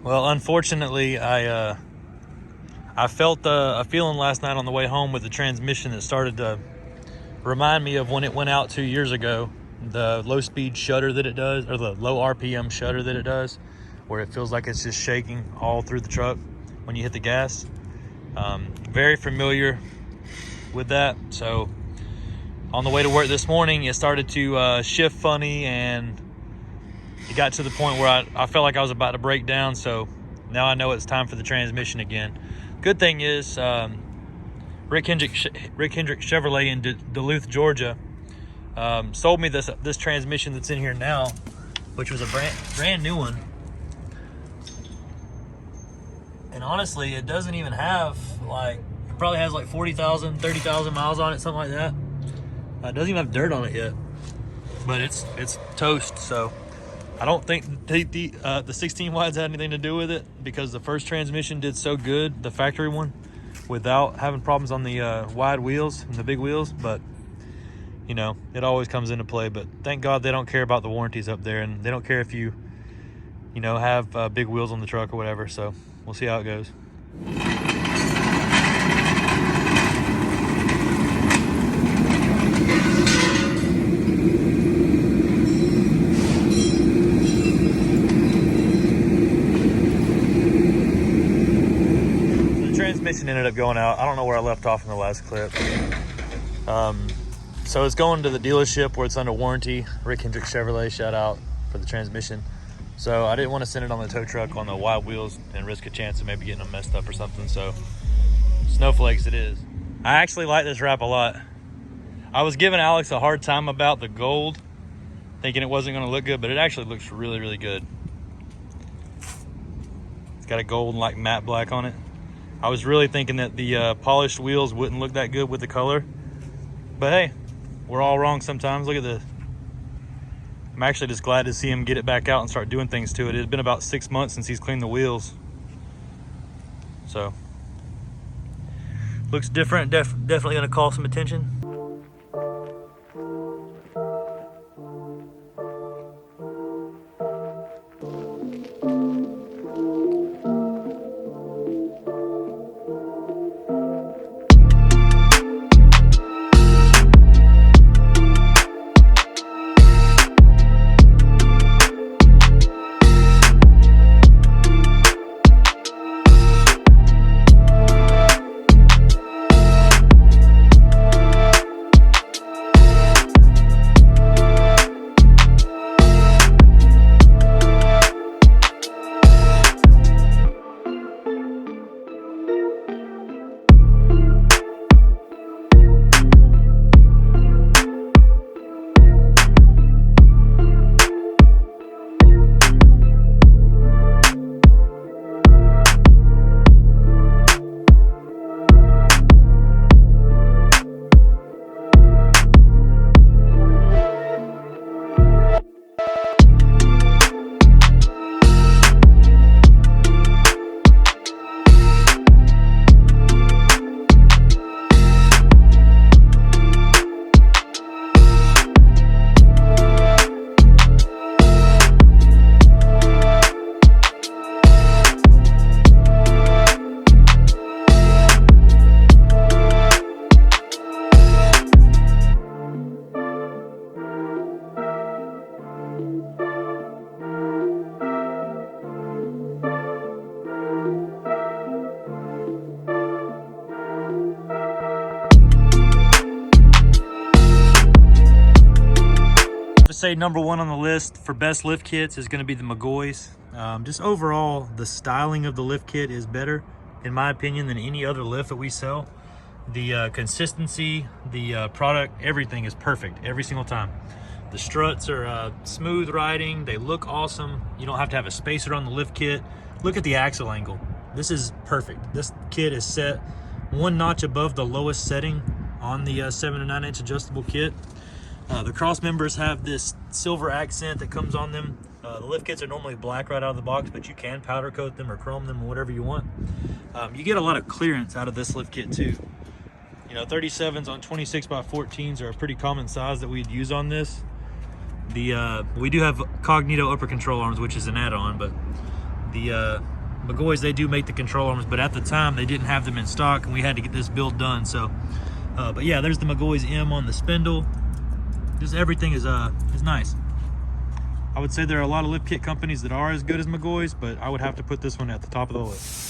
Well, unfortunately, I felt a feeling last night on the way home with the transmission that started to remind me of when it went out 2 years ago. The low speed shudder that it does, or the low RPM shudder that it does, where it feels like it's just shaking all through the truck when you hit the gas. Very familiar with that. So on the way to work this morning, it started to shift funny, and it got to the point where I felt like I was about to break down. So now I know it's time for the transmission again. Good thing is Rick Hendrick Chevrolet in Duluth, Georgia, sold me this transmission that's in here now, which was a brand new one. And honestly, it doesn't even have, like, it probably has like 40,000, 30,000 miles on it, something like that. It doesn't even have dirt on it yet, but it's toast. So I don't think the 16 wides had anything to do with it, because the first transmission did so good, the factory one, without having problems on the wide wheels and the big wheels. But you know, it always comes into play. But thank God they don't care about the warranties up there, and they don't care if you know, have big wheels on the truck or whatever. So we'll see how it goes. Transmission ended up going out. I don't know where I left off in the last clip. So it's going to the dealership where it's under warranty. Rick Hendrick Chevrolet, shout out for the transmission. So I didn't want to send it on the tow truck on the wide wheels and risk a chance of maybe getting them messed up or something. So snowflakes it is. I actually like this wrap a lot. I was giving Alex a hard time about the gold, thinking it wasn't going to look good, but it actually looks really, really good. It's got a gold and like matte black on it. I was really thinking that the polished wheels wouldn't look that good with the color, but hey, we're all wrong sometimes. Look at this. I'm actually just glad to see him get it back out and start doing things to it. It's been about 6 months since he's cleaned the wheels, so looks different. Definitely gonna call some attention. Say number one on the list for best lift kits is going to be the McGaughys. Just overall, the styling of the lift kit is better, in my opinion, than any other lift that we sell. The consistency, the product, everything is perfect every single time. The struts are smooth riding. They look awesome. You don't have to have a spacer on the lift kit. Look at the axle angle. This is perfect. This kit is set one notch above the lowest setting on the 7 to 9 inch adjustable kit. The cross members have this silver accent that comes on them. The lift kits are normally black right out of the box, but you can powder coat them or chrome them or whatever you want. You get a lot of clearance out of this lift kit too. You know, 37s on 26x14s are a pretty common size that we'd use on this. We do have Cognito upper control arms, which is an add-on, but the McGaughys, they do make the control arms, but at the time they didn't have them in stock, and we had to get this build done. So, but yeah, there's the McGaughys M on the spindle. Just everything is nice. I would say there are a lot of lift kit companies that are as good as McGaughys, but I would have to put this one at the top of the list.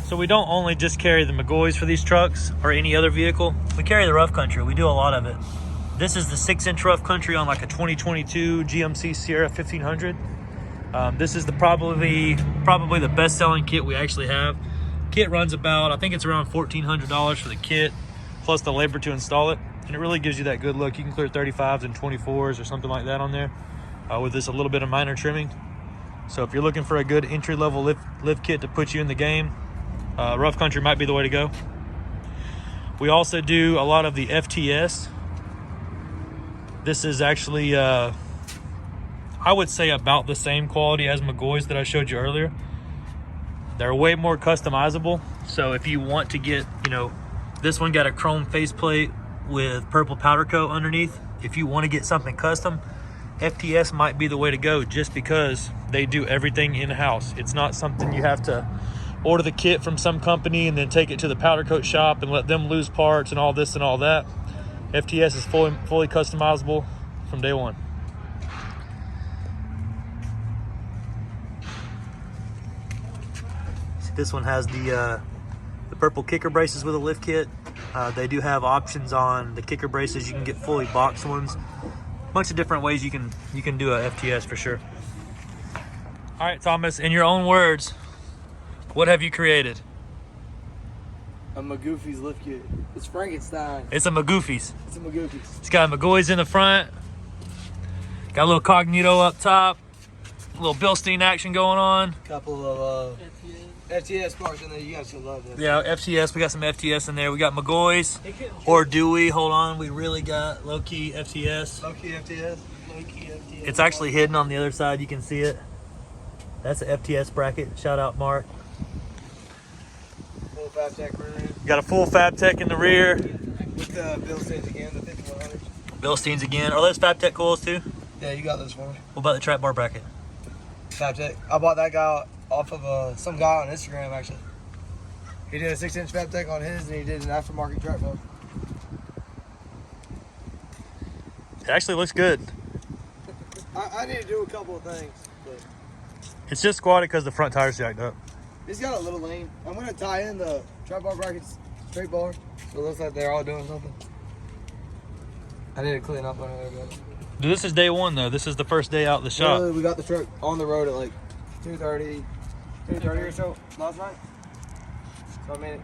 So we don't only just carry the McGaughys for these trucks or any other vehicle. We carry the rough country. We do a lot of it. This is the 6-inch rough country on like a 2022 GMC Sierra 1500. This is probably the best-selling kit we actually have. Kit runs about, I think it's around $1,400 for the kit, plus the labor to install it. And it really gives you that good look. You can clear 35s and 24s or something like that on there with this a little bit of minor trimming. So if you're looking for a good entry-level lift kit to put you in the game, rough country might be the way to go. We also do a lot of the FTS. This is actually, I would say, about the same quality as McGaughys that I showed you earlier. They're way more customizable. So if you want to get, this one got a chrome faceplate with purple powder coat underneath. If you want to get something custom, FTS might be the way to go, just because they do everything in-house. It's not something you have to order the kit from some company and then take it to the powder coat shop and let them lose parts and all this and all that. FTS is fully customizable from day one. See, this one has the purple kicker braces with a lift kit. They do have options on the kicker braces. You can get fully boxed ones. A bunch of different ways you can do a FTS for sure. All right, Thomas, in your own words, what have you created? A McGaughys lift kit. It's Frankenstein. It's a McGaughys. It's a McGaughys. It's got McGaughys in the front. Got a little Cognito up top. A little Bilstein action going on. Couple of FTS parts in there. You guys should love this. Yeah, FTS. We got some FTS in there. We got McGaughys. Or do we? Hold on. We really got low-key FTS. Low-key FTS. Low-key FTS. It's actually hidden on the other side. You can see it. That's an FTS bracket. Shout out, Mark. Full Fab Tech rear. Got a full Fab Tech in the rear. With the Bilsteins again, the 5100s. Bilsteins again. Are those Fab Tech coils too? Yeah, you got those for me. What about the trap bar bracket? Fab Tech. I bought that guy off of some guy on Instagram, actually. He did a 6-inch Fab Tech on his, and he did an aftermarket trap bar. It actually looks good. I need to do a couple of things, but It's just squatted because the front tire's jacked up. it's got a little lane. I'm going to tie in the trap bar brackets straight bar, so it looks like they're all doing something. I need to clean up on it. Dude, this is day one though. This is the first day out of the shop. We got the truck on the road at like 2:30 or so last night. So I mean,